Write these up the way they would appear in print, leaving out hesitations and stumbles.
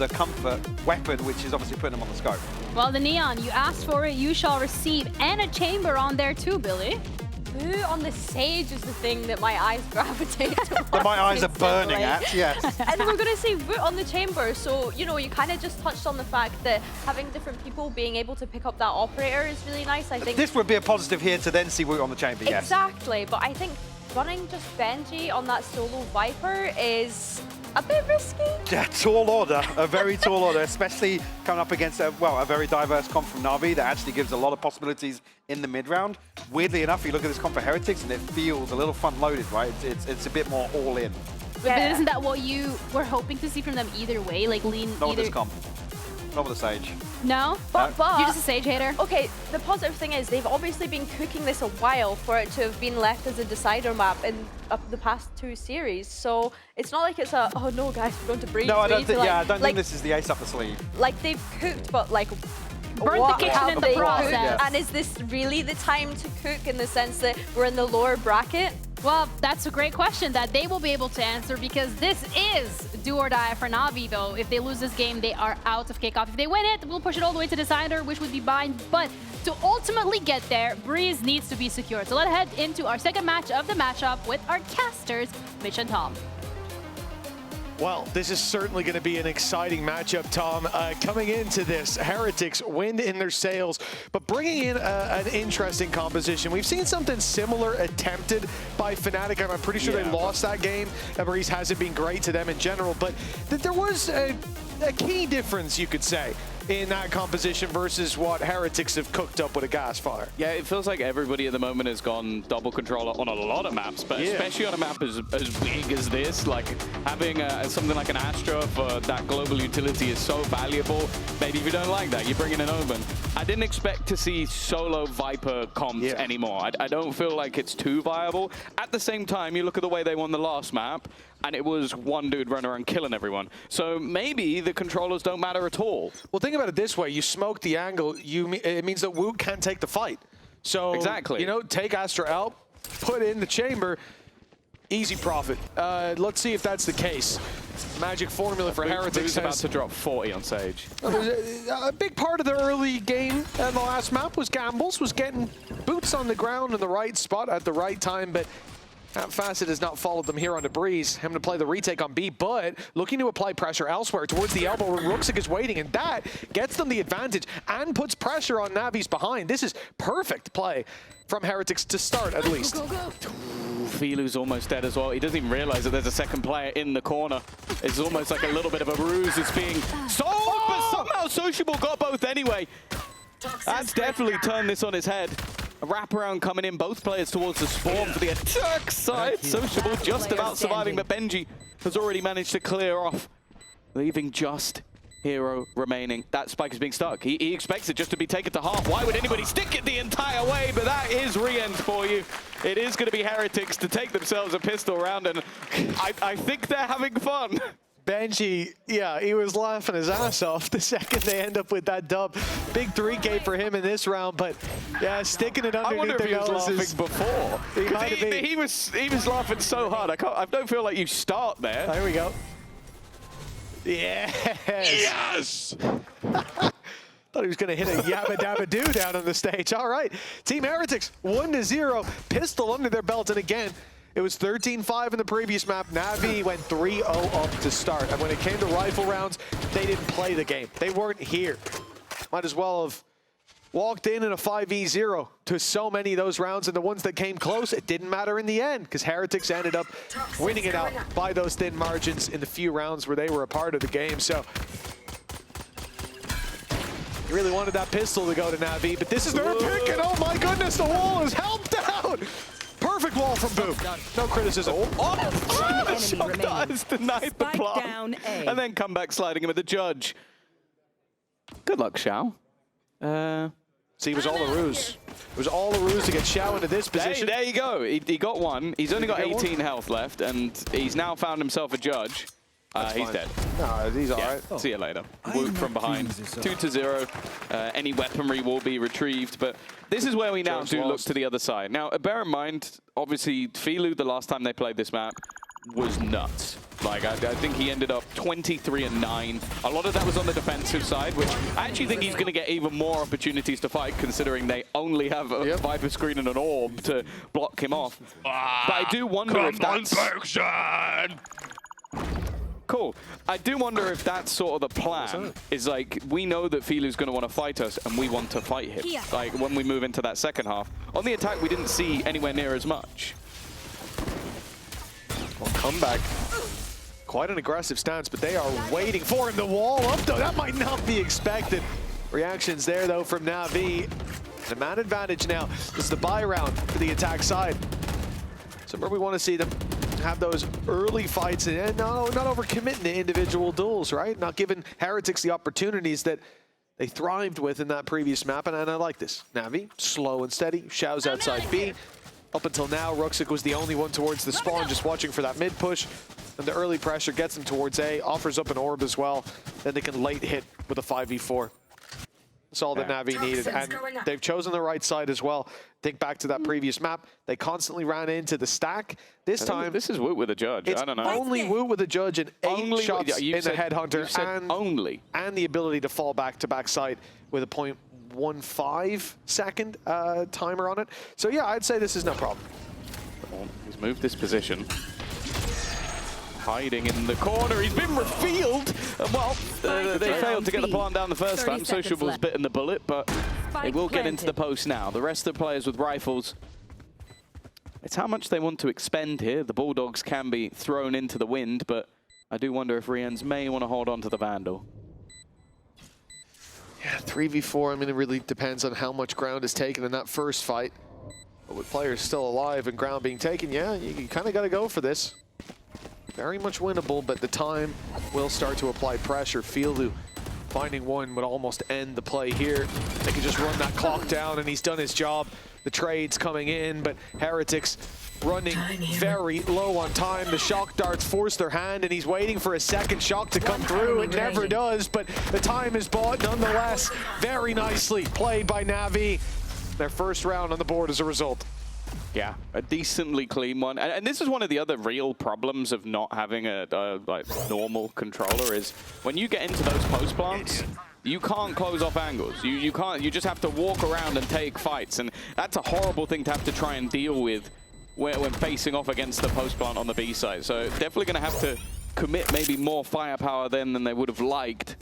the comfort weapon, which is obviously putting them on the scope. Well, the Neon, you asked for it, you shall receive. And a chamber on there too, Billy. Ooh, on the Sage is the thing that my eyes gravitate towards. That my eyes are burning instantly. at, yes. And we're going to say root on the chamber. So, you know, you kind of just touched on the fact that having different people being able to pick up that operator is really nice. I think This would be a positive here to then see root on the chamber, yes. Exactly, but I think running just Benji on that solo Viper is a bit risky. Yeah, tall order, a very tall order, especially coming up against a very diverse comp from NAVI that actually gives a lot of possibilities in the mid round. Weirdly enough, you look at this comp for Heretics and it feels a little front-loaded, right? It's a bit more all-in. But isn't that what you were hoping to see from them either way? Like lean Not with either... this comp. Not with the Sage. No? But You're just a Sage hater? Okay, the positive thing is they've obviously been cooking this a while for it to have been left as a decider map in the past 2 series. So it's not like it's a, oh no guys, we're going to breathe. No, I don't think, like, I don't think this is the ace up the sleeve. Like they've cooked, but like Burnt the kitchen in the process. Yeah. And is this really the time to cook in the sense that we're in the lower bracket? Well, that's a great question that they will be able to answer because this is do or die for NAVI, though. If they lose this game, they are out of kickoff. If they win it, we'll push it all the way to decider, which would be fine. But to ultimately get there, Breeze needs to be secured. So let's head into our second match of the matchup with our casters, Mitch and Tom. Well, this is certainly going to be an exciting matchup, Tom. Coming into this, Heretics, wind in their sails, but bringing in an interesting composition. We've seen something similar attempted by Fnatic, and I'm pretty sure they lost that game. Breeze hasn't been great to them in general, but there was a key difference, you could say, in that composition versus what Heretics have cooked up with a gas fire. Yeah, it feels like everybody at the moment has gone double controller on a lot of maps, but especially on a map as big as this, like having something like an Astra for that global utility is so valuable. Maybe if you don't like that, you bring in an Omen. I didn't expect to see solo Viper comps anymore. I don't feel like it's too viable. At the same time, you look at the way they won the last map, and it was one dude running around killing everyone. So maybe the controllers don't matter at all. Well, think about it this way. You smoke the angle, it means that Woot can't take the fight. So, you know, take Astra out, put in the chamber, easy profit. Let's see if that's the case. Magic formula for Heretics. About to drop 40 on Sage. A big part of the early game and the last map was gambles, was getting boots on the ground in the right spot at the right time, but Facet has not followed them here on the Breeze. Having to play the retake on B, but looking to apply pressure elsewhere towards the elbow where Rooksik is waiting, and that gets them the advantage and puts pressure on Navi's behind. This is perfect play from Heretics to start, at least. Filu's almost dead as well. He doesn't even realize that there's a second player in the corner. It's almost like a little bit of a ruse. It's being sold, but somehow Sociable got both anyway. That's definitely turned this on its head. A wraparound coming in, both players towards the spawn for the attack side. Sociable just about surviving, but Benji has already managed to clear off, leaving just Hero remaining. That spike is being stuck. He expects it just to be taken to half. Why would anybody stick it the entire way? But that is re-end for you. It is going to be Heretics to take themselves a pistol round, and I think they're having fun. Benji, yeah, he was laughing his ass off the second they end up with that dub. Big 3K for him in this round, but yeah, sticking it underneath their noses. I wonder if he was laughing before. He was laughing so hard. I don't feel like you start there. There we go. Yes! Yes! Thought he was going to hit a yabba dabba doo down on the stage. All right, Team Heretics 1-0, pistol under their belt, and again, it was 13-5 in the previous map. NAVI went 3-0 up to start. And when it came to rifle rounds, they didn't play the game. They weren't here. Might as well have walked in a 5v0 to so many of those rounds. And the ones that came close, it didn't matter in the end because Heretics ended up winning it out by those thin margins in the few rounds where they were a part of the game. So you really wanted that pistol to go to NAVI, but this is their pick. And oh my goodness, the wall is helped out. Perfect wall from Boom. No criticism. Shock Dives denied the plant. And then come back sliding him with the judge. Good luck, Xiao. See, it was all a ruse. It was all a ruse to get Xiao into this position. There you go. He got one. He's only got 18 health left, and he's now found himself a judge. He's dead. No, he's all right. See you later. Woot from behind. 2-0. Any weaponry will be retrieved, but this is where we now do look to the other side. Now, bear in mind, obviously, Filu, the last time they played this map, was nuts. Like, I think he ended up 23-9. A lot of that was on the defensive side, which I actually think he's going to get even more opportunities to fight, considering they only have a Viper screen and an orb to block him off. But I do wonder if that's... Cool. I do wonder if that's sort of the plan. Is like, we know that Filu's going to want to fight us, and we want to fight him. Like, when we move into that second half. On the attack, we didn't see anywhere near as much. Well, comeback. Quite an aggressive stance, but they are waiting for him. The wall up, though. That might not be expected. Reactions there, though, from NAVI. The man advantage now. This is the buy round for the attack side. So where we want to see them have those early fights and not overcommitting to individual duels, right? Not giving Heretics the opportunities that they thrived with in that previous map, and I like this. NAVI, slow and steady, Xiao's outside B. Up until now, Ruxic was the only one towards the spawn, just watching for that mid push. And the early pressure gets them towards A, offers up an orb as well. Then they can late hit with a 5v4. That's all that NAVI needed, and they've chosen the right side as well. Think back to that previous map. They constantly ran into the stack. This time... This is Woot with a judge, I don't know. Only Woot with a judge and 8 shots in the Headhunter, and the ability to fall back to backside with a 0.15 second timer on it. So yeah, I'd say this is no problem. He's moved this position. Hiding in the corner, he's been revealed. Well, they failed to get the plant down the first time. Sociable's bitten the bullet, but they will get into the post now. The rest of the players with rifles, it's how much they want to expend here. The Bulldogs can be thrown into the wind, but I do wonder if Riens may want to hold on to the Vandal. Yeah, 3v4, I mean, it really depends on how much ground is taken in that first fight. But with players still alive and ground being taken, yeah, you kind of got to go for this. Very much winnable, but the time will start to apply pressure. Filu finding one would almost end the play here. They can just run that clock down, and he's done his job. The trade's coming in, but Heretics running very low on time. The shock darts force their hand, and he's waiting for a second shock to come through. It never does, but the time is bought nonetheless. Very nicely played by NAVI. Their first round on the board as a result. Yeah, a decently clean one. And this is one of the other real problems of not having a like normal controller is when you get into those post plants, you can't close off angles. You can't. You just have to walk around and take fights, and that's a horrible thing to have to try and deal with when facing off against the post plant on the B side. So definitely going to have to commit maybe more firepower than they would have liked,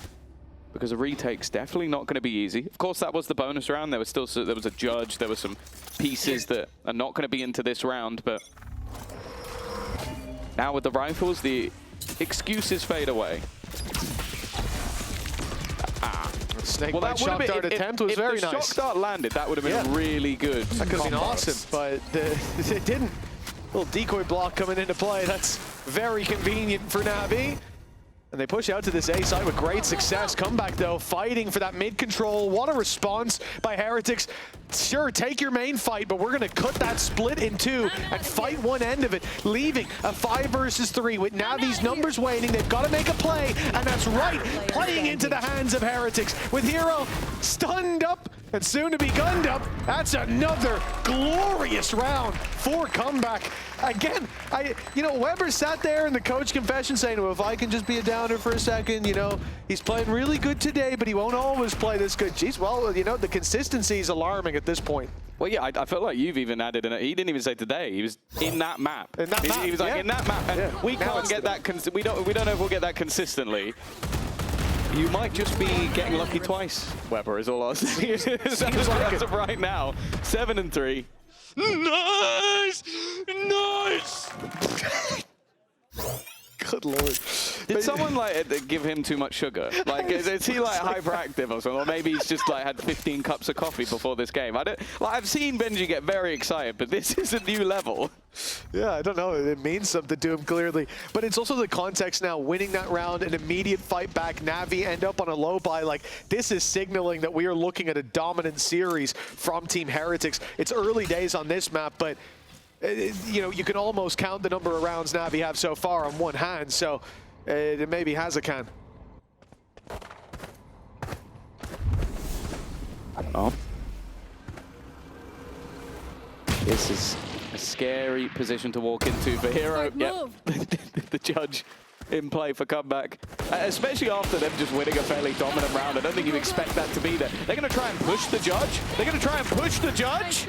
because a retake's definitely not going to be easy. Of course, that was the bonus round. There was a judge. There were some pieces that are not going to be into this round, but now with the rifles, the excuses fade away. Snake bite shock dart attempt was very nice. If the shock dart landed, that would have been really good. That could have been awesome, but it didn't. Little decoy block coming into play. That's very convenient for NAVI. And they push out to this A side with great success. Comeback, though, fighting for that mid control. What a response by Heretics. Sure, take your main fight, but we're going to cut that split in two and fight one end of it, leaving a 5 versus 3 with NAVI's numbers waning. They've got to make a play, and that's right, playing into the hands of Heretics. With Hero stunned up and soon to be gunned up, that's another glorious round for comeback. Again, Weber sat there in the coach confession saying, well, if I can just be a downer for a second, he's playing really good today, but he won't always play this good. Jeez, well, the consistency is alarming at this point. Well, yeah, I felt like you've even added in it. He didn't even say today. He was in that map. He was like, in that map. And we can't get that, we don't know if we'll get that consistently. You might just be getting lucky twice, Weber, is all I'll say. As of right now, 7-3. Nice! Nice! Good lord. Did someone give him too much sugar? Like, is he hyperactive or something? Or maybe he's just had 15 cups of coffee before this game. I've seen Benji get very excited, but this is a new level. Yeah, I don't know. It means something to him clearly. But it's also the context now, winning that round, an immediate fight back. NAVI end up on a low buy. This is signaling that we are looking at a dominant series from Team Heretics. It's early days on this map, but you can almost count the number of rounds NAVI have so far on one hand, so it maybe has a can. Oh. This is a scary position to walk into for Hero. Yep. The judge in play for comeback. Especially after them just winning a fairly dominant round. I don't think you expect that to be there. They're going to try and push the judge. They're going to try and push the judge.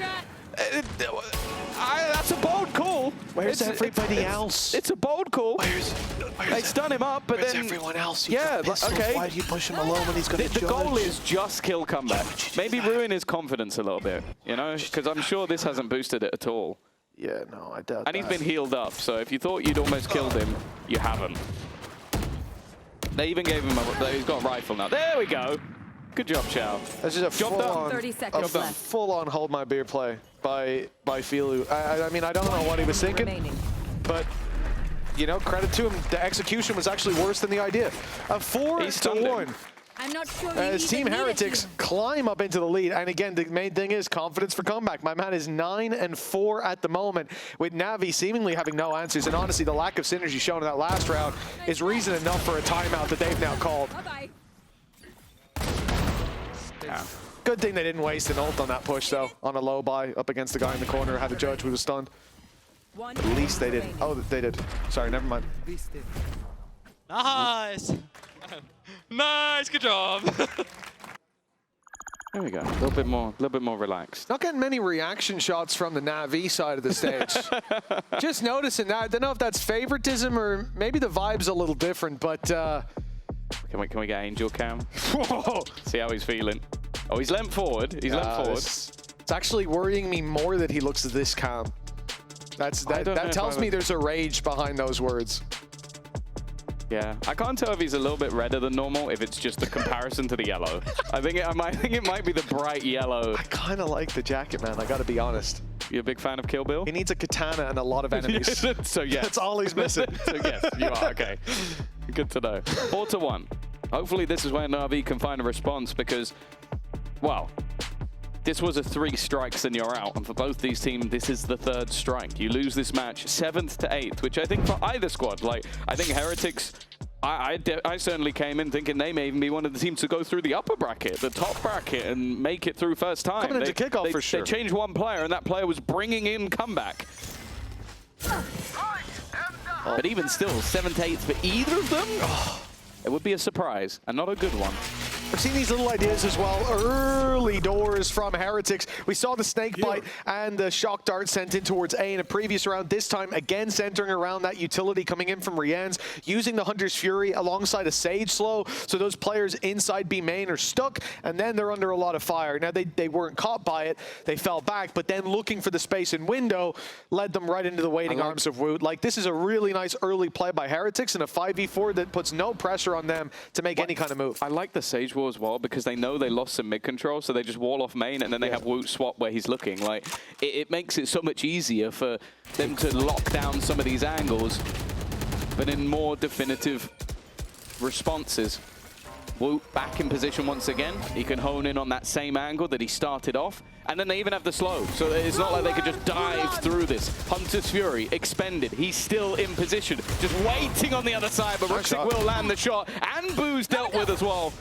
That's a bold call. Where's everybody else? It's a bold call. They stun him up, but where's then everyone else? Yeah, okay. Why do you push him alone when he's going to The goal is just kill comeback. Maybe ruin his confidence a little bit, you know? Because I'm sure this hasn't boosted it at all. Yeah, no, I doubt And he's been healed up, so if you thought you'd almost killed him, you haven't. They even gave him he's got a rifle now. There we go. Good job, Chow. That's just a full-on 30 seconds left. full-on hold my beer play by Filu. I mean, I don't know what he was thinking, but you know, credit to him. The execution was actually worse than the idea. A 4-1. I'm not sure As Team Heretics climb up into the lead, and again, the main thing is confidence for comeback. My man is 9-4 at the moment, with NAVI seemingly having no answers, and honestly, the lack of synergy shown in that last round is reason enough for a timeout that they've now called. Bye-bye. Yeah. Good thing they didn't waste an ult on that push, though, on a low buy up against the guy in the corner, had a judge who was stunned. At least they didn't. Oh, they did. Sorry, never mind. Nice! Nice, good job! There we go. A little bit more relaxed. Not getting many reaction shots from the NAVI side of the stage. Just noticing that. I don't know if that's favoritism or maybe the vibe's a little different, but Can we get Angel Cam? whoa. See how he's feeling. Oh, he's leant forward. He's leant forward. It's actually worrying me more that he looks this calm. That tells me there's a rage behind those words. Yeah, I can't tell if he's a little bit redder than normal, if it's just a comparison to the yellow. I think it might be the bright yellow. I kind of like the jacket, man. I got to be honest. You a big fan of Kill Bill? He needs a katana and a lot of enemies. So yes. That's all he's missing. So yes, you are, okay. Good to know. 4-1. Hopefully this is where NAVI can find a response because, well, this was a 3 strikes and you're out. And for both these teams, this is the 3rd strike. You lose this match 7th to 8th, which I think for either squad, like, I think Heretics, I certainly came in thinking they may even be one of the teams to go through the upper bracket, the top bracket, and make it through first time. Coming into kickoff for sure. They changed one player, and that player was bringing in comeback. But even still, 7th to 8th for either of them, it would be a surprise, and not a good one. I've seen these little ideas as well. Early doors from Heretics. We saw the snake bite and the shock dart sent in towards A in a previous round. This time, again, centering around that utility coming in from Rien's, using the Hunter's Fury alongside a Sage Slow. So those players inside B main are stuck, and then they're under a lot of fire. Now, they weren't caught by it. They fell back, but then looking for the space and window led them right into the waiting arms of Woot. Like, this is a really nice early play by Heretics and a 5v4 that puts no pressure on them to make any kind of move. I like the Sage Wall as well because they know they lost some mid control, so they just wall off main and then they have Woot swap where he's looking. Like it makes it so much easier for them to lock down some of these angles, but in more definitive responses. Woot back in position once again. He can hone in on that same angle that he started off. And then they even have the slow. So it's not like they could just dive through this. Hunter's Fury expended. He's still in position. Just waiting on the other side, but Ruxic will land the shot. And Boo's dealt with as well.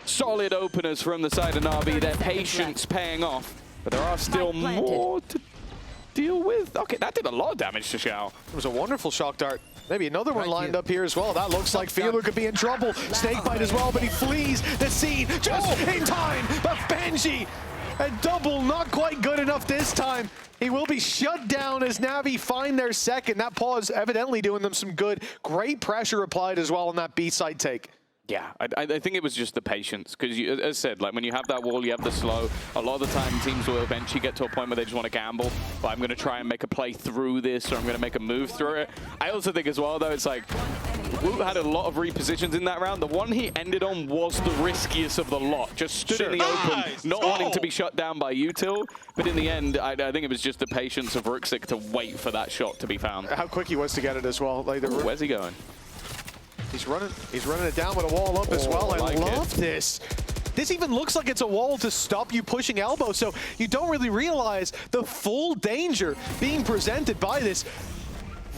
Solid openers from the side of NAVI. Their patience paying off. But there are still more to deal with. Okay, that did a lot of damage to Xiao. It was a wonderful shock dart. Maybe another one lined up here as well. That looks like Fielder could be in trouble. Snakebite as well, but he flees the scene just in time. But Benji, a double, not quite good enough this time. He will be shut down as NAVI find their second. That pause evidently doing them some good. Great pressure applied as well on that B-side take. Yeah, I think it was just the patience, because as I said, like when you have that wall, you have the slow. A lot of the time, teams will eventually get to a point where they just want to gamble. But I'm going to try and make a play through this, or I'm going to make a move through it. I also think as well, though, it's like Woot had a lot of repositions in that round. The one he ended on was the riskiest of the lot. Just stood in the open, not wanting to be shut down by util. But in the end, I think it was just the patience of Ruxic to wait for that shot to be found. How quick he was to get it as well. Like where's he going? He's running it down with a wall up as well. I love this. This even looks like it's a wall to stop you pushing elbow, so you don't really realize the full danger being presented by this.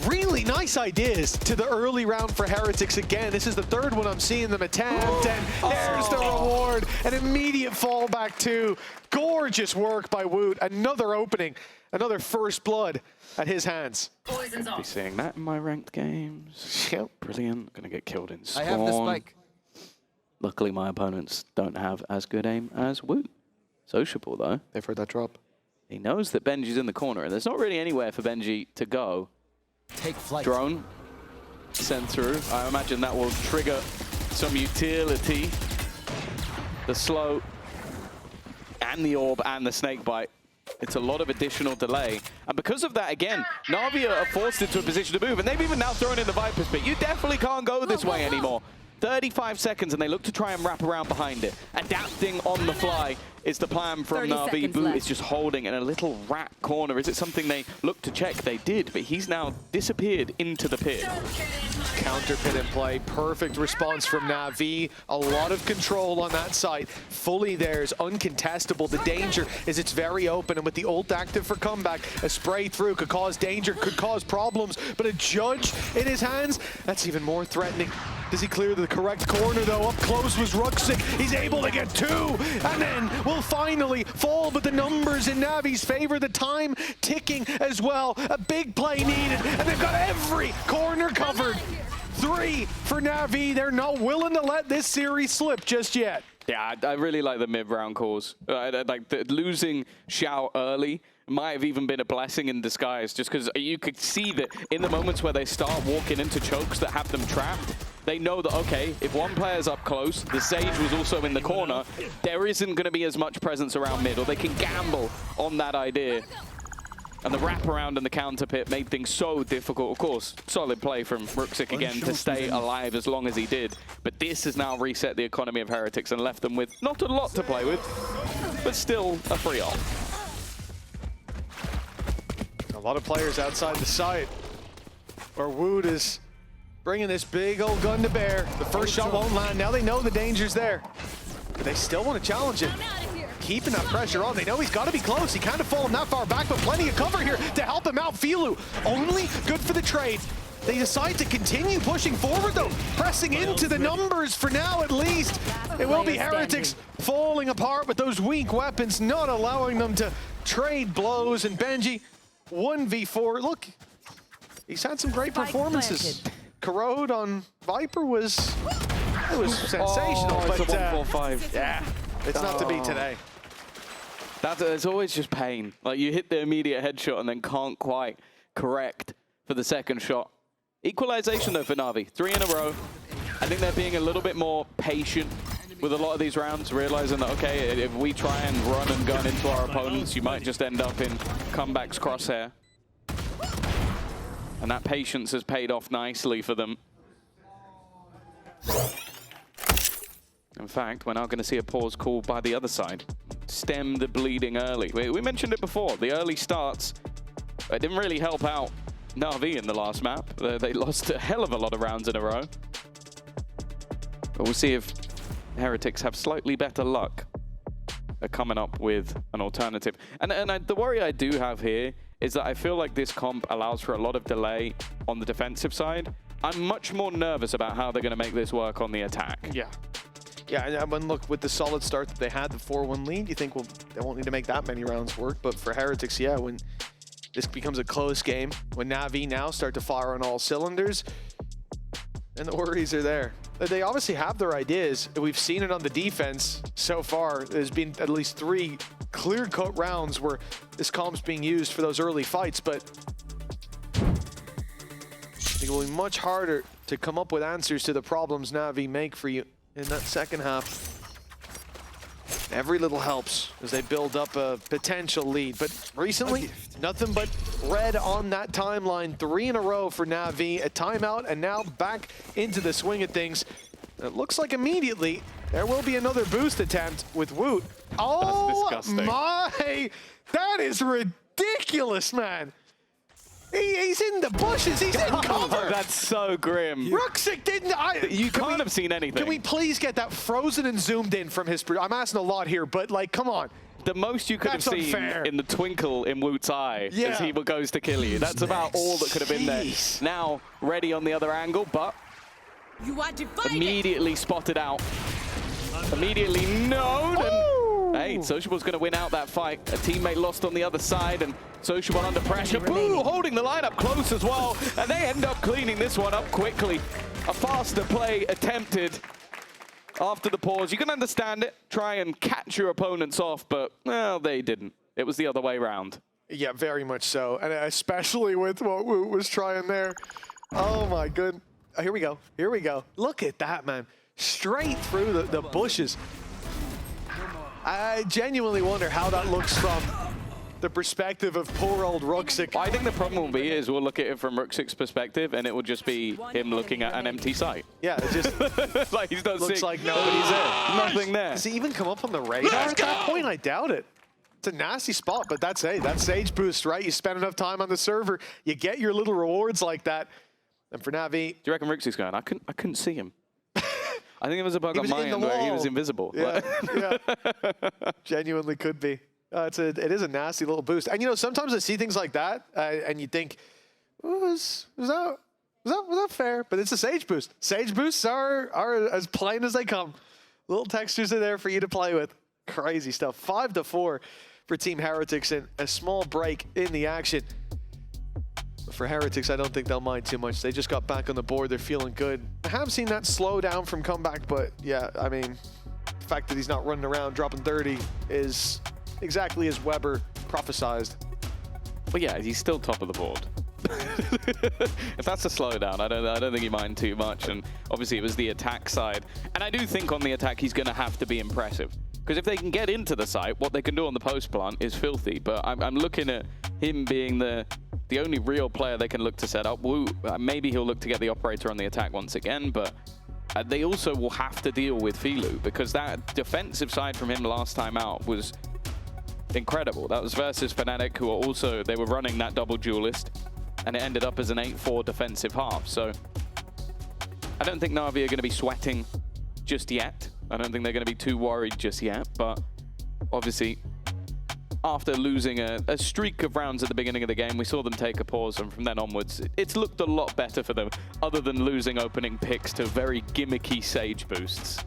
really nice ideas to the early round for Heretics again. This is the third one I'm seeing them attempt, and there's the reward. An immediate fallback too. Gorgeous work by Woot. Another opening, another first blood at his hands. Be seeing that in my ranked games. Yep. Brilliant. Gonna get killed in spawn. I have the spike. Luckily, my opponents don't have as good aim as Woot. Sociable, though. They've heard that drop. He knows that Benji's in the corner, and there's not really anywhere for Benji to go. Take flight. Drone sent through. I imagine that will trigger some utility. The slow and the orb and the snake bite. It's a lot of additional delay. And because of that, again, NAVI are forced into a position to move, and they've even now thrown in the Viper's Pit. You definitely can't go this way anymore. 35 seconds, and they look to try and wrap around behind it. Adapting on the fly is the plan from NAVI. Boot is just holding in a little rat corner. Is it something they look to check? They did, but he's now disappeared into the pit. Counter pit in play. Perfect response from NAVI. A lot of control on that side. Fully theirs, uncontestable. The danger is it's very open, and with the ult active for comeback, a spray through could cause danger, could cause problems, but a judge in his hands, that's even more threatening. Does he clear the correct corner, though? Up close was Ruxic. He's able to get two, and then will finally fall, but the numbers in Navi's favor, the time ticking as well. A big play needed, and they've got every corner covered. 3 for NAVI. They're not willing to let this series slip just yet. Yeah, I really like the mid-round calls. Like losing Xiao early might have even been a blessing in disguise, just because you could see that in the moments where they start walking into chokes that have them trapped, they know that, okay, if one player's up close, the Sage was also in the corner, there isn't going to be as much presence around mid, or they can gamble on that idea. And the wraparound and the counter pit made things so difficult. Of course, solid play from Ruxic again to stay alive as long as he did. But this has now reset the economy of Heretics and left them with not a lot to play with, but still a free ult. A lot of players outside the site where Woot is bringing this big old gun to bear. The first shot won't land. Now they know the danger's there, but they still want to challenge it. Keeping that pressure on. They know he's got to be close. He can't have fallen that far back, but plenty of cover here to help him out. Filu, only good for the trade. They decide to continue pushing forward, though, pressing into the numbers for now at least. It will be Heretics falling apart with those weak weapons, not allowing them to trade blows. And Benji, 1v4. Look, he's had some great performances. Corrode on Viper was sensational, but it's a 1-4-5. Yeah, it's not to be today. It's always just pain. Like, you hit the immediate headshot and then can't quite correct for the second shot. Equalization, though, for NAVI. 3 in a row. I think they're being a little bit more patient with a lot of these rounds, realizing that, okay, if we try and run and gun into our opponents, you might just end up in Comeback's crosshair. And that patience has paid off nicely for them. In fact, we're now going to see a pause called by the other side. Stem the bleeding early. We mentioned it before. The early starts, it didn't really help out NAVI in the last map. They lost a hell of a lot of rounds in a row. But we'll see if Heretics have slightly better luck at coming up with an alternative. And the worry I do have here is that I feel like this comp allows for a lot of delay on the defensive side. I'm much more nervous about how they're going to make this work on the attack. Yeah. Yeah, and look, with the solid start that they had, the 4-1 lead, you think, well, they won't need to make that many rounds work. But for Heretics, yeah, when this becomes a close game, when NAVI now start to fire on all cylinders, and the worries are there. They obviously have their ideas. We've seen it on the defense so far. There's been at least 3 clear-cut rounds where this comp's being used for those early fights, but I think it will be much harder to come up with answers to the problems NAVI make for you in that second half. Every little helps as they build up a potential lead, but recently, nothing but red on that timeline. 3 in a row for NAVI, a timeout, and now back into the swing of things. It looks like immediately there will be another boost attempt with Woot. Oh, that's disgusting. My! That is ridiculous, man. He's in the bushes. He's in cover. That's so grim. Ruxic didn't. You can't have seen anything. Can we please get that frozen and zoomed in from his? I'm asking a lot here, but like, come on. The most you could That's have seen unfair. in the twinkle in Woot's eye as he goes to kill you. That's about all that could have been there. Now, ready on the other angle, but immediately spotted out. Immediately known. And, hey, Sociable's going to win out that fight. A teammate lost on the other side, and Sociable under pressure. Boo, holding the lineup close as well. And they end up cleaning this one up quickly. A faster play attempted. After the pause, you can understand it. Try and catch your opponents off, but, well, they didn't. It was the other way around. Yeah, very much so. And especially with what Woot was trying there. Oh, my goodness. Oh, here we go. Here we go. Look at that, man. Straight through the bushes. I genuinely wonder how that looks from the perspective of poor old Ruxic. I think the problem will be is we'll look at it from Ruxic's perspective, and it will just be him looking at an empty site. Yeah, it just like he's not looks seeing, like nobody's there. nothing there. Does he even come up on the radar at that point? I doubt it. It's a nasty spot, but that's Sage boost, right? You spend enough time on the server, you get your little rewards like that. And for Navi, Do you reckon Ruxic's going? I couldn't see him. I think it was a bug on my end where he was invisible. Yeah, yeah. Genuinely could be. It is a nasty little boost. And, you know, sometimes I see things like that, and you think, was that fair? But it's a Sage boost. Sage boosts are as plain as they come. Little textures are there for you to play with. Crazy stuff. 5-4 for Team Heretics, and a small break in the action. But for Heretics, I don't think they'll mind too much. They just got back on the board. They're feeling good. I have seen that slow down from comeback, but yeah, I mean, the fact that he's not running around dropping 30 is exactly as Weber prophesized. But yeah, he's still top of the board. If that's a slowdown, I don't think he mind too much. And obviously it was the attack side. And I do think on the attack he's going to have to be impressive. Because if they can get into the site, what they can do on the post plant is filthy. But I'm looking at him being the only real player they can look to set up. Maybe he'll look to get the operator on the attack once again, but they also will have to deal with Filu, because that defensive side from him last time out was incredible. That was versus Fnatic, who are also, they were running that double duelist, and it ended up as an 8-4 defensive half. So I don't think Navi are going to be sweating just yet. I don't think they're going to be too worried just yet, but obviously after losing a streak of rounds at the beginning of the game, we saw them take a pause, and from then onwards, it's looked a lot better for them, other than losing opening picks to very gimmicky Sage boosts.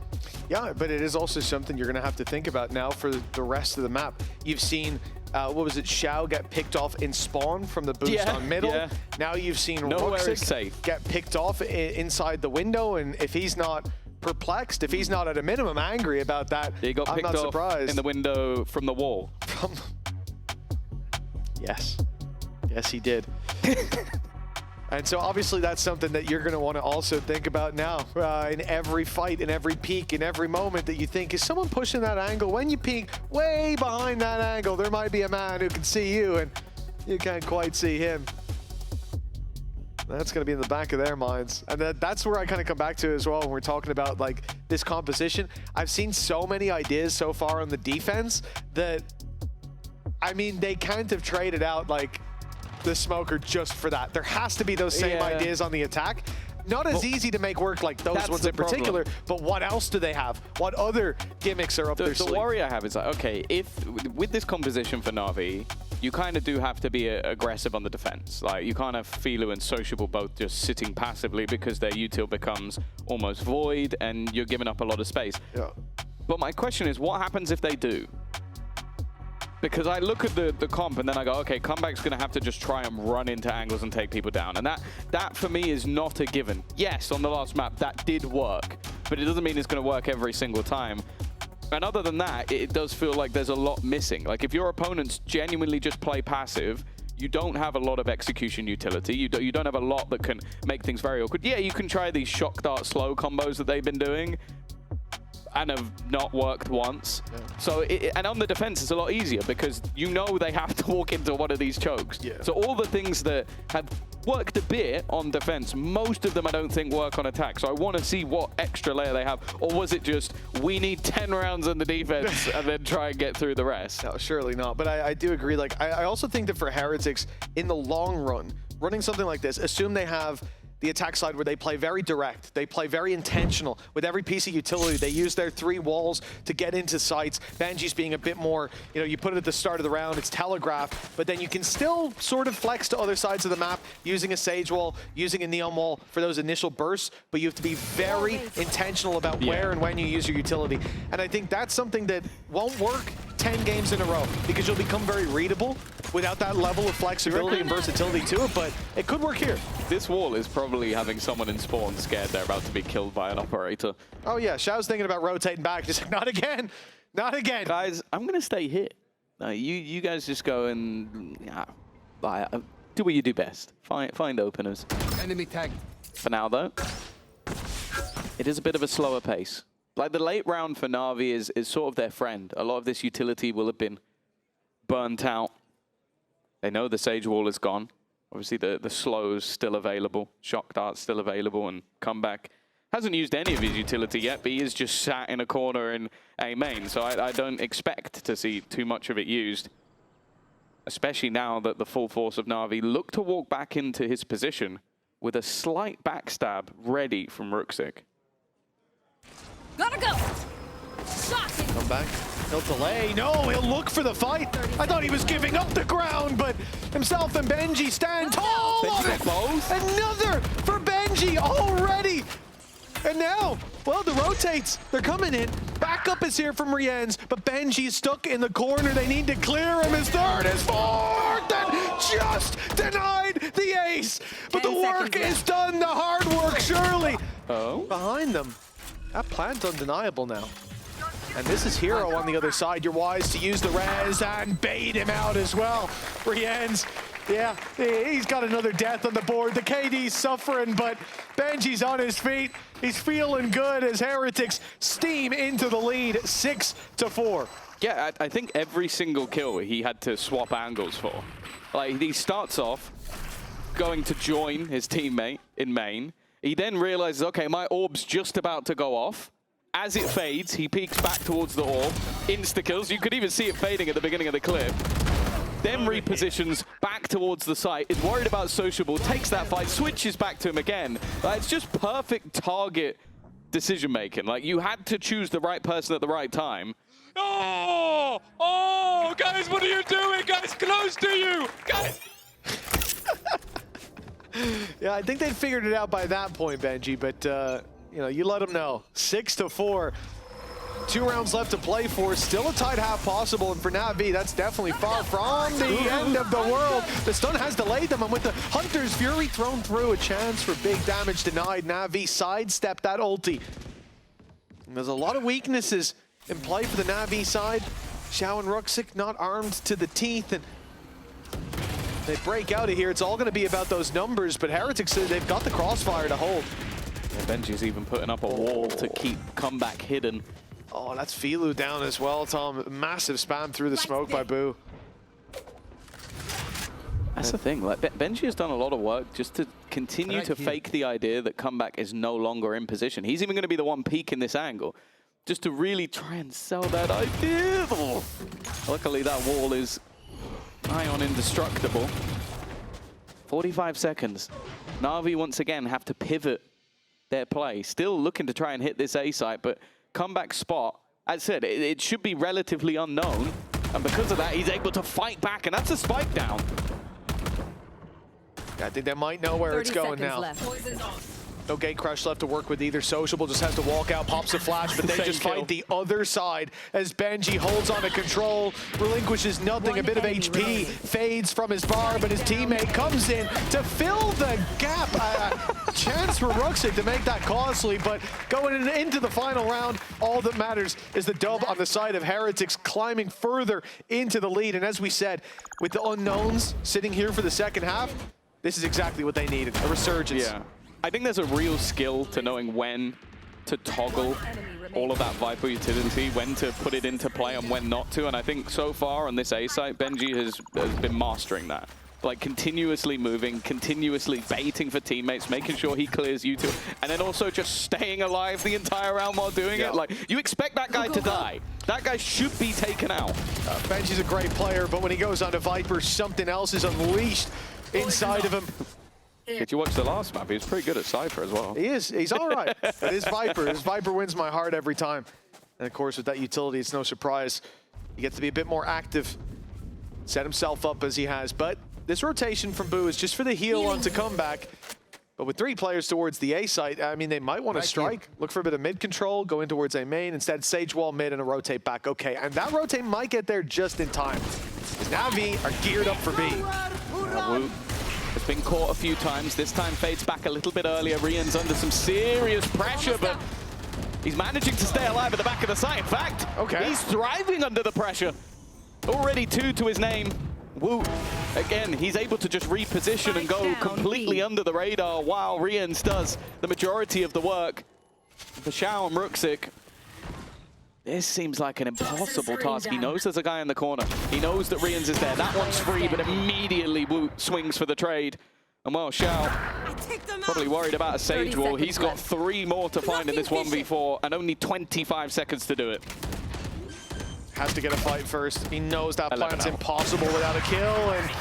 Yeah, but it is also something you're going to have to think about now for the rest of the map. You've seen, what was it, Xiao get picked off in spawn from the boost on middle. Yeah. Now you've seen Ruxic get picked off inside the window, and if he's not perplexed, if he's not at a minimum angry about that, he got I'm picked not off surprised. in the window from the wall. Yes. Yes, he did. And so obviously that's something that you're going to want to also think about now in every fight, in every peak, in every moment that you think, is someone pushing that angle? When you peek way behind that angle, there might be a man who can see you and you can't quite see him. That's going to be in the back of their minds. And that's where I kind of come back to as well when we're talking about like this composition. I've seen so many ideas so far on the defense that, I mean, they can't have traded out like the smoker just for that. There has to be those same ideas on the attack. Not as easy to make work like those ones in particular, but what else do they have? What other gimmicks are up their sleeve? The worry I have is like, okay, if with this composition for Navi, you kind of do have to be aggressive on the defense. Like, you can't have Filu and Sociable both just sitting passively, because their util becomes almost void and you're giving up a lot of space. Yeah. But my question is, what happens if they do? Because I look at the comp and then I go, okay, Comeback's going to have to just try and run into angles and take people down. And that for me is not a given. Yes, on the last map, that did work, but it doesn't mean it's going to work every single time. And other than that, it does feel like there's a lot missing. Like, if your opponents genuinely just play passive, you don't have a lot of execution utility. You don't have a lot that can make things very awkward. Yeah, you can try these shock dart slow combos that they've been doing, and have not worked once. Yeah. So, and on the defense, it's a lot easier because you know they have to walk into one of these chokes. Yeah. So all the things that have worked a bit on defense, most of them I don't think work on attack. So I want to see what extra layer they have. Or was it just, we need 10 rounds on the defense and then try and get through the rest? No, surely not. But I do agree. Like, I also think that for Heretics, in the long run, running something like this, assume they have the attack side where they play very direct. They play very intentional. With every piece of utility, they use their 3 walls to get into sites. Benji's being a bit more, you know, you put it at the start of the round, it's telegraphed, but then you can still sort of flex to other sides of the map using a Sage wall, using a Neon wall for those initial bursts, but you have to be very intentional about where and when you use your utility. And I think that's something that won't work 10 games in a row because you'll become very readable without that level of flexibility and versatility to it, but it could work here. This wall is probably having someone in spawn scared they're about to be killed by an operator. Oh yeah, Xiao's thinking about rotating back, just like, not again, not again. Guys, I'm gonna stay here. You guys just go and do what you do best. Find openers. Enemy tag. For now though, it is a bit of a slower pace. Like the late round for Na'Vi is sort of their friend. A lot of this utility will have been burnt out. They know the Sage wall is gone. Obviously the slow's still available, shock dart's still available, and comeback hasn't used any of his utility yet, but he is just sat in a corner in A main, so I don't expect to see too much of it used. Especially now that the full force of Na'Vi look to walk back into his position with a slight backstab ready from Ruxic. Gotta go! Shocking! Come back. He'll delay. No, he'll look for the fight. I thought he was giving up the ground, but himself and Benji stand tall on it. Another for Benji already. And now, well, the rotates. They're coming in. Backup is here from Rien's, but Benji's stuck in the corner. They need to clear him. His third, his fourth, and just denied the ace. But the work is done, the hard work, surely. Oh? Behind them. That plant's undeniable now. And this is Hero on the other side. You're wise to use the res and bait him out as well. Rien's, yeah, he's got another death on the board. The KD's suffering, but Benji's on his feet. He's feeling good as Heretics steam into the lead, 6-4. Yeah, I think every single kill he had to swap angles for. Like, he starts off going to join his teammate in main. He then realizes, okay, my orb's just about to go off. As it fades, he peeks back towards the orb, insta-kills. You could even see it fading at the beginning of the clip. Then repositions back towards the site, is worried about Sociable, takes that fight, switches back to him again. It's just perfect target decision-making. Like, you had to choose the right person at the right time. Oh! Oh! Guys, what are you doing? Guys, close to you! Guys! Yeah, I think they'd figured it out by that point, Benji, but you know, you let them know. 6-4. 2 rounds left to play for. Still a tight half possible, and for NAVI, that's definitely far from the end of the world. The stun has delayed them, and with the Hunter's Fury thrown through, a chance for big damage denied. NAVI sidestepped that ulti. And there's a lot of weaknesses in play for the NAVI side. Xiao and Ruxic not armed to the teeth, and they break out of here. It's all going to be about those numbers, but Heretics, they've got the crossfire to hold. Yeah, Benji's even putting up a wall to keep comeback hidden. Oh, that's Filu down as well, Tom. Massive spam through the smoke by Boo. That's the thing. Like, Benji has done a lot of work just to continue to fake the idea that comeback is no longer in position. He's even going to be the one peaking this angle, just to really try and sell that idea. Oh. Luckily, that wall is ion indestructible. 45 seconds. Na'Vi once again have to pivot their play. Still looking to try and hit this A site, but comeback spot, as I said, it should be relatively unknown. And because of that, he's able to fight back, and that's a spike down. I think they might know where it's going now. No gate crush left to work with either. Sociable just has to walk out, pops a flash, but they just fight the other side as Benji holds on to control, relinquishes nothing, a bit of HP, fades from his bar, but his teammate comes in to fill the gap. Chance for Ruxic to make that costly, but going into the final round, all that matters is the dub on the side of Heretics, climbing further into the lead. And as we said, with the unknowns sitting here for the second half, this is exactly what they needed, a resurgence. Yeah. I think there's a real skill to knowing when to toggle all of that Viper utility, when to put it into play and when not to. And I think so far on this A site, Benji has been mastering that. Like continuously moving, continuously baiting for teammates, making sure he clears you two, and then also just staying alive the entire round while doing it. Like, you expect that guy to die. That guy should be taken out. Benji's a great player, but when he goes onto Viper, something else is unleashed inside of him. Did you watch the last map? He was pretty good at Cypher as well. He is. He's all right. It is Viper. His Viper wins my heart every time. And of course, with that utility, it's no surprise. He gets to be a bit more active, set himself up as he has. But this rotation from Boo is just for the heal on to comeback. But with 3 players towards the A site, I mean, they might want to strike, look for a bit of mid control, go in towards A main. Instead, Sage wall mid and a rotate back. Okay, and that rotate might get there just in time. Because NAVI are geared up for B. Wu has been caught a few times. This time fades back a little bit earlier. Rian's under some serious pressure, but he's managing to stay alive at the back of the site. In fact, he's thriving under the pressure. Already 2 to his name. Wu, again, he's able to just reposition and go completely under the radar while Rians does the majority of the work. For Xiao and Ruxic, this seems like an impossible task. He knows there's a guy in the corner. He knows that Rians is there. That one's free, but immediately Wu swings for the trade. And well, Xiao probably worried about a Sage wall. He's got 3 more to find in this 1v4 and only 25 seconds to do it. Has to get a fight first. He knows that plant's impossible without a kill, and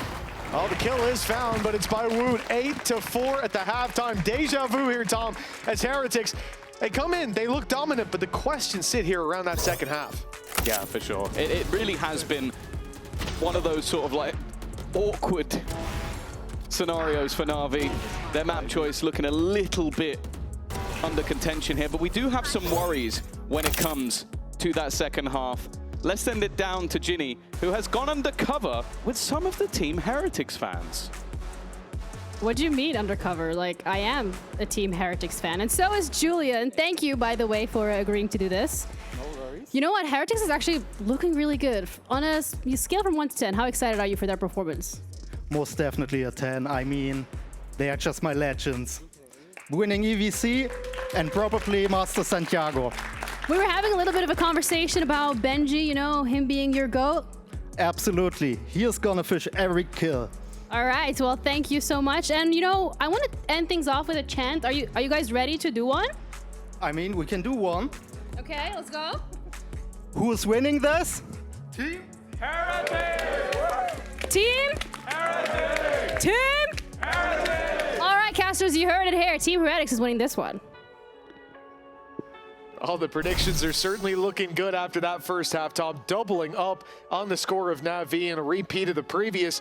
oh, the kill is found, but it's by Woot. 8-4 at the halftime. Deja vu here, Tom, as Heretics, they come in, they look dominant, but the questions sit here around that second half. Yeah, for sure. It really has been one of those sort of like awkward scenarios for NAVI. Their map choice looking a little bit under contention here, but we do have some worries when it comes to that second half. Let's send it down to Ginny, who has gone undercover with some of the Team Heretics fans. What do you mean undercover? Like, I am a Team Heretics fan, and so is Julia. And thank you, by the way, for agreeing to do this. No worries. You know what? Heretics is actually looking really good. On a scale from 1 to 10, how excited are you for their performance? Most definitely a 10. I mean, they are just my legends. Winning EVC and probably Masters Santiago. We were having a little bit of a conversation about Benji, you know, him being your GOAT. Absolutely. He is gonna fish every kill. All right, well, thank you so much. And, you know, I want to end things off with a chant. Are you guys ready to do one? I mean, we can do one. Okay, let's go. Who's winning this? Team Heretics! Team Heretics! Team Heretics! All right, casters, you heard it here. Team Heretics is winning this one. All the predictions are certainly looking good after that first half, Tom. Doubling up on the score of NAVI and a repeat of the previous.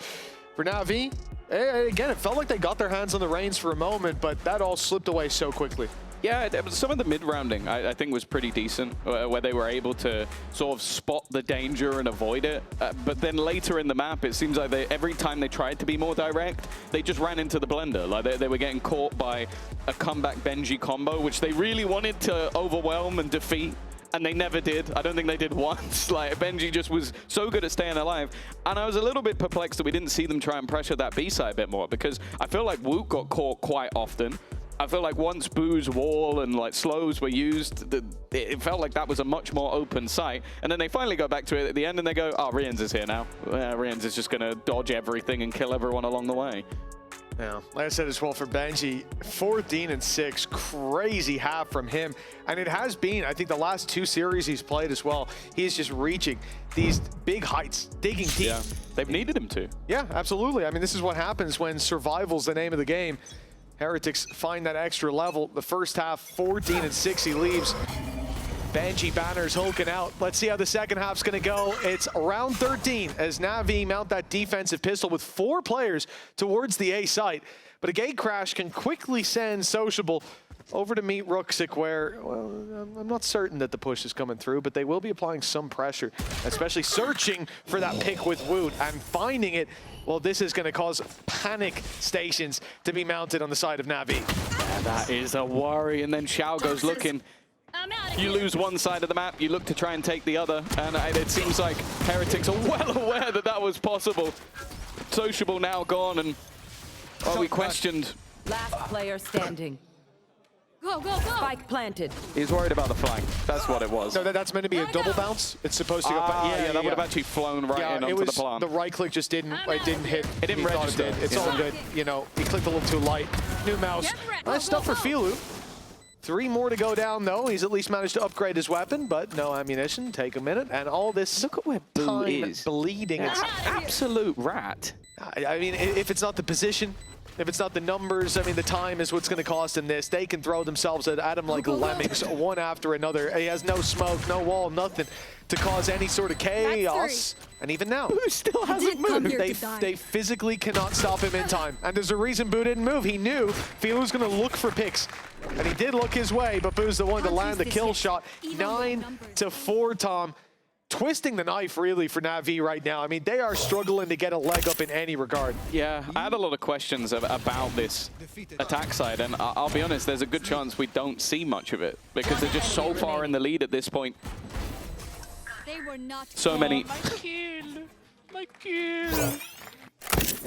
For NAVI, again, it felt like they got their hands on the reins for a moment, but that all slipped away so quickly. Yeah, some of the mid-rounding I think was pretty decent, where they were able to sort of spot the danger and avoid it. But then later in the map, it seems like every time they tried to be more direct, they just ran into the blender. Like they were getting caught by a comeback Benji combo, which they really wanted to overwhelm and defeat. And they never did. I don't think they did once. Like, Benji just was so good at staying alive. And I was a little bit perplexed that we didn't see them try and pressure that B side a bit more, because I feel like Woot got caught quite often. I feel like once Boo's wall and like slows were used, it felt like that was a much more open site. And then they finally go back to it at the end and they go, oh, Rians is here now. Rians is just going to dodge everything and kill everyone along the way. Yeah, like I said as well for Benji, 14-6, crazy half from him. And it has been, I think, the last 2 series he's played as well. He's just reaching these big heights, digging deep. Yeah, they've needed him to. Yeah, absolutely. I mean, this is what happens when survival's the name of the game. Heretics find that extra level. The first half, 14-6, he leaves. Benji banners hulking out. Let's see how the second half's gonna go. It's round 13 as NAVI mount that defensive pistol with 4 players towards the A site. But a gate crash can quickly send Sociable over to meet Ruxic, where, well, I'm not certain that the push is coming through, but they will be applying some pressure, especially searching for that pick with Woot and finding it. Well, this is gonna cause panic stations to be mounted on the side of NAVI. Yeah, that is a worry. And then Xiao goes looking. You lose one side of the map, you look to try and take the other, and it seems like Heretics are well aware that that was possible. Sociable now gone, and well, we questioned. Last player standing. Go, go, go. Spike planted. He's worried about the flank. That's what it was. No, that's meant to be a double bounce. It's supposed to go back. Yeah, that would have actually flown right in onto the plant. The right click just didn't hit. It didn't register. It's all good. You know, he clicked a little too light. New mouse. Nice stuff for Filu. 3 more to go down, though. He's at least managed to upgrade his weapon, but no ammunition. Take a minute. And all this Look at where Boo time is. bleeding. It's, Absolute rat. I mean, if it's not the position, if it's not the numbers, I mean, the time is what's going to cost him this. They can throw themselves at him like lemmings, one after another. He has no smoke, no wall, nothing to cause any sort of chaos. And even now, Boo still hasn't moved. they physically cannot stop him in time. And there's a reason Boo didn't move. He knew Philo was going to look for picks. And he did look his way, but Boo's the one to land the kill shot. 9-4, Tom. Twisting the knife, really, for NAVI right now. I mean, they are struggling to get a leg up in any regard. Yeah, I had a lot of questions about this attack side, and I'll be honest, there's a good chance we don't see much of it, because they're just so far in the lead at this point. So many. My kill.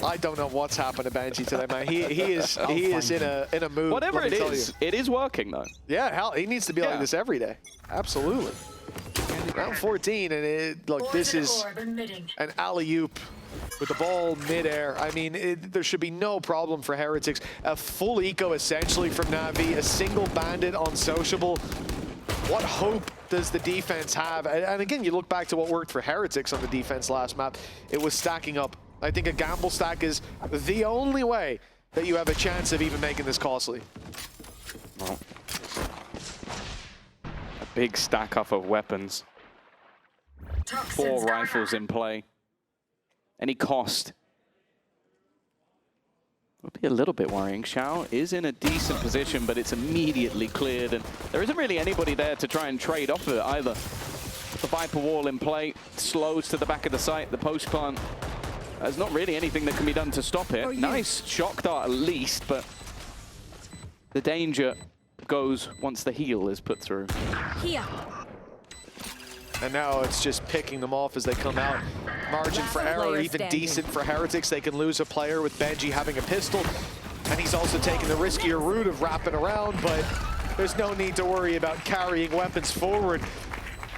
I don't know what's happened to Benji today, man. He is in a mood. Whatever it is working, though. Yeah, hell, he needs to be like this every day. Absolutely. Round 14, and look, this is an alley-oop with the ball midair. I mean, there should be no problem for Heretics. A full eco, essentially, from NAVI, a single bandit on Sociable. What hope does the defense have? And again, you look back to what worked for Heretics on the defense last map. It was stacking up. I think a gamble stack is the only way that you have a chance of even making this costly. Well, a big stack up of weapons. 4 rifles in play. Any cost would be a little bit worrying. Xiao is in a decent position, but it's immediately cleared, and there isn't really anybody there to try and trade off of it either. The Viper wall in play, slows to the back of the site, the post plant. There's not really anything that can be done to stop it. Nice shock dart at least, but the danger goes once the heal is put through. Here. And now it's just picking them off as they come out. Margin for error, even decent for Heretics. They can lose a player with Benji having a pistol. And he's also taking the riskier route of wrapping around, but there's no need to worry about carrying weapons forward.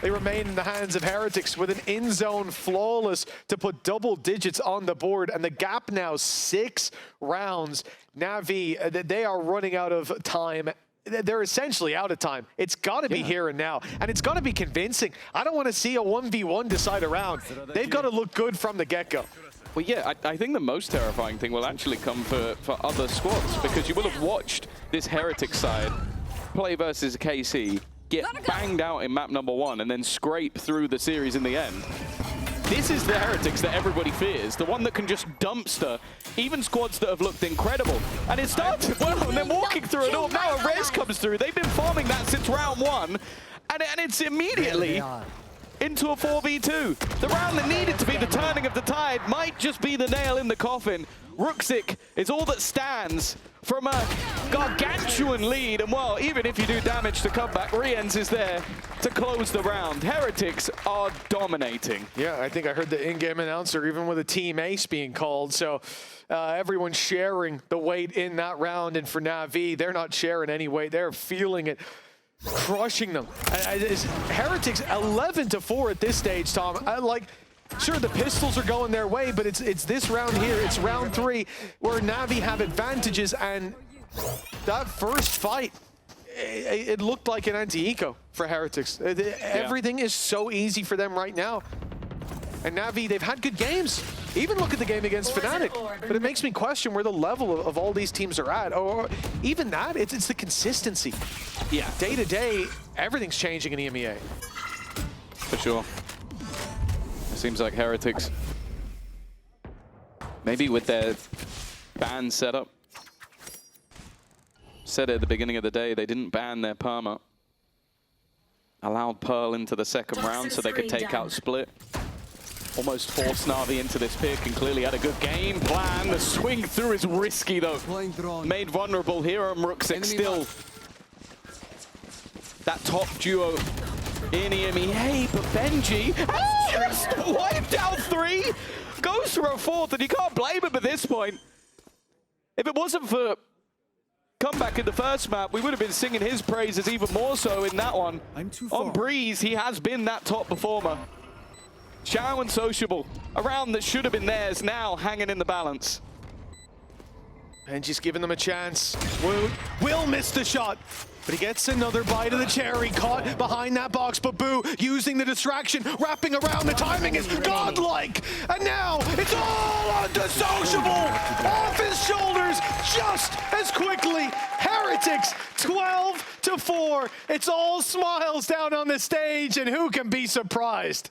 They remain in the hands of Heretics with an in-zone flawless to put double digits on the board. And the gap now 6 rounds. NAVI, they are running out of time. They're essentially out of time. It's got to be here and now, and it's got to be convincing. I don't want to see a 1v1 decide a round. They've got to look good from the get-go. Well, yeah, I think the most terrifying thing will actually come for other squads, because you will have watched this Heretic side play versus KC, get banged out in map number 1, and then scrape through the series in the end. This is the Heretics that everybody fears, the one that can just dumpster even squads that have looked incredible. And it started well, and then walking through it all. Now a res comes through. They've been farming that since round 1, and it's immediately into a 4v2. The round that needed to be the turning of the tide might just be the nail in the coffin. Ruxic is all that stands from a gargantuan lead, and well, even if you do damage to comeback, Riens is there to close the round. Heretics are dominating. Yeah, I think I heard the in-game announcer, even with a team ace being called, so everyone's sharing the weight in that round, and for NAVI, they're not sharing any weight, they're feeling it. Crushing them. Heretics 11-4 at this stage, Tom. Sure, the pistols are going their way, but it's this round here, it's round 3, where NAVI have advantages, and that first fight, it looked like an anti-eco for Heretics. Everything is so easy for them right now. And NAVI, they've had good games. Even look at the game against Fnatic, but it makes me question where the level of all these teams are at. Or even that, it's the consistency. Yeah. Day to day, everything's changing in EMEA. For sure. It seems like Heretics, maybe with their ban setup, said at the beginning of the day, they didn't ban their perma. Allowed Pearl into the second round so they could take out Split. Almost forced Na'Vi into this pick and clearly had a good game plan. The swing through is risky though. Made vulnerable here, and Ruxic still that top duo in EMEA, but Benji just wiped out 3, goes for a 4th, and you can't blame him at this point. If it wasn't for comeback in the first map, we would have been singing his praises even more so in that one. On Breeze, he has been that top performer. Xiao and Sociable, a round that should have been theirs, now hanging in the balance. Benji's giving them a chance. Will miss the shot. But he gets another bite of the cherry, caught behind that box. Babu using the distraction, wrapping around. The timing is godlike. And now it's all onto Sociable. Off his shoulders just as quickly. Heretics 12-4. It's all smiles down on the stage, and who can be surprised?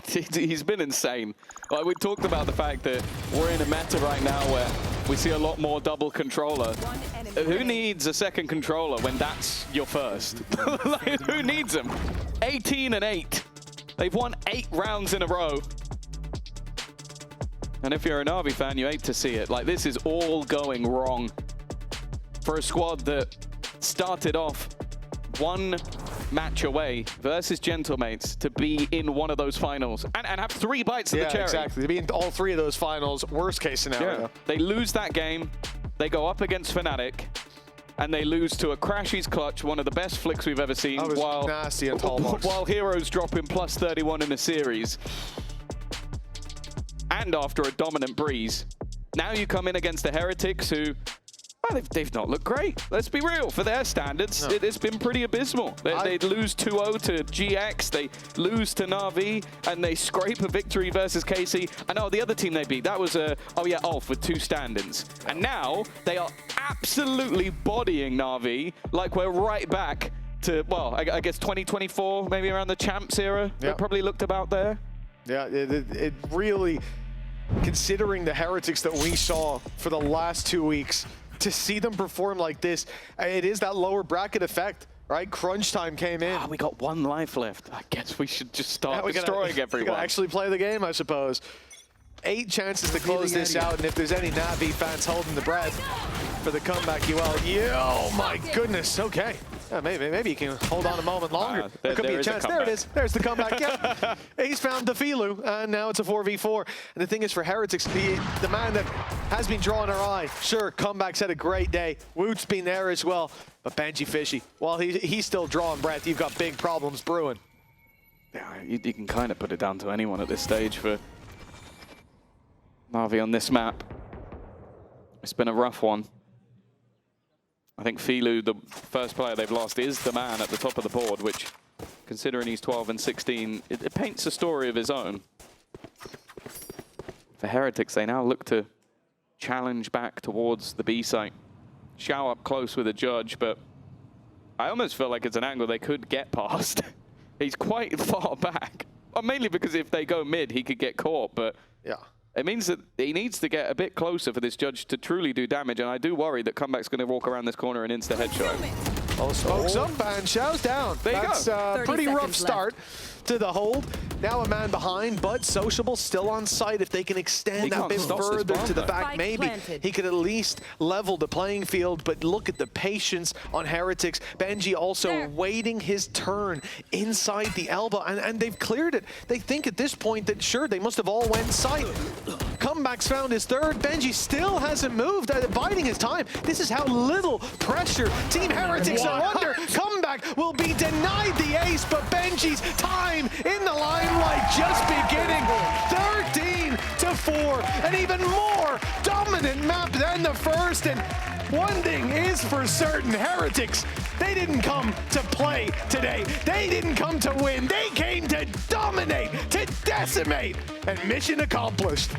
He's been insane. Like, we talked about the fact that we're in a meta right now where we see a lot more double controller. Who needs a second controller when that's your first? Like, who needs them? 18-8. They've won 8 rounds in a row. And if you're a NAVI fan, you hate to see it. Like, this is all going wrong for a squad that started off one match away versus Gentlemates to be in one of those finals and have 3 bites of the cherry. Exactly. To be in all 3 of those finals, worst case scenario. Yeah. They lose that game, they go up against Fnatic, and they lose to a Crashy's clutch, one of the best flicks we've ever seen, while nasty and tall box. While Heroes dropping plus 31 in the series. And after a dominant breeze. Now you come in against the Heretics, who, well, they've not looked great. Let's be real. For their standards, no. it's been pretty abysmal. They lose 2-0 to GX, they lose to NAVI, and they scrape a victory versus KC. I know the other team they beat, that was Ulf with 2 stand-ins. And now they are absolutely bodying NAVI like we're right back to, well, I guess 2024, maybe around the Champs era. Yep. It probably looked about there. Yeah, it really, considering the Heretics that we saw for the last 2 weeks, to see them perform like this, it is that lower bracket effect, right? Crunch time came in. We got 1 life left. I guess we should just start destroying everyone. We gotta actually play the game, I suppose. 8 chances to close this out, and if there's any NAVI fans holding the breath for the comeback, oh my goodness, okay. Yeah, maybe you can hold on a moment longer. There could be a chance. There it is. There's the comeback. Yeah. He's found the Filu, and now it's a 4v4. And the thing is, for Heretics, the man that has been drawing our eye, sure, Comeback's had a great day. Woot's been there as well. But Benjyfishy, while he's still drawing breath, you've got big problems brewing. Yeah, you can kind of put it down to anyone at this stage for NAVI on this map. It's been a rough one. I think Filu, the first player they've lost, is the man at the top of the board, which, considering he's 12 and 16, it paints a story of his own. For Heretics, they now look to challenge back towards the B site. Xiao up close with a judge, but I almost feel like it's an angle they could get past. He's quite far back. Well, mainly because if they go mid, he could get caught, but yeah. It means that he needs to get a bit closer for this judge to truly do damage, and I do worry that Comeback's going to walk around this corner and insta-headshot. Oh, smokes up and Xiao's down. There you That's go. a pretty rough start to the hold. Now a man behind, but Sociable still on site. If they can extend that bit further to the back, maybe he could at least level the playing field. But look at the patience on Heretics. Benji also waiting his turn inside the elbow, and they've cleared it. They think at this point that, sure, they must have all went site. Comeback's found his 3rd. Benji still hasn't moved, biding his time. This is how little pressure Team Heretics are under. Comeback will be denied the ace, but Benji's time in the limelight just beginning. 13-4, an even more dominant map than the first. And one thing is for certain, Heretics, they didn't come to play today. They didn't come to win. They came to dominate, to decimate, and mission accomplished.